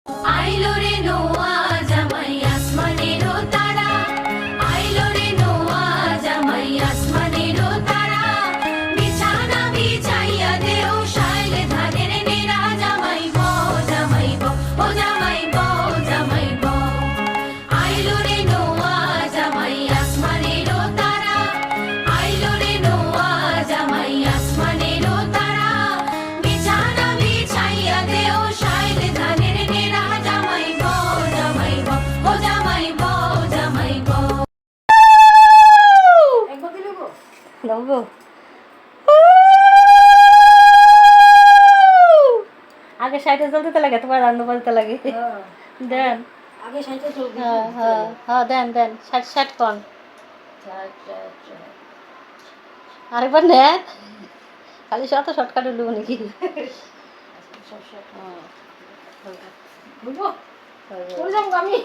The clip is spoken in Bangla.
আইলো রে নোয়া জামাই আসমানেরও তারা, আইলো রে নোয়া জামাই আসমানেরও তারা, বিছানা বিছাইয়া দেও শাইলে ধানের নেরা, জামাই বউ জামাই বউ ও জামাই বউ জামাই বউ। আইলো রে নোয়া জামাই আসমানেরও তারা, আইলো রে নোয়া জামাই আসমানেরও তারা, বিছানা বিছাইয়া দেও শাইলে ধানের নেরা, জামাই বউ জামাই বউ ও জামাই বউ জামাই বউ। একবার দিলে গো দেবো আগে সাইডে চলতে লাগে, তোমার রান্না বলতে লাগে। দেন আগে সাইতে চলবি। হ্যাঁ হ্যাঁ হ্যাঁ, দেন দেন ষাট ষাট কন আরেকবার নেন, খালি শত শর্টকাট নেবো নাকি? বুঝবো? আমি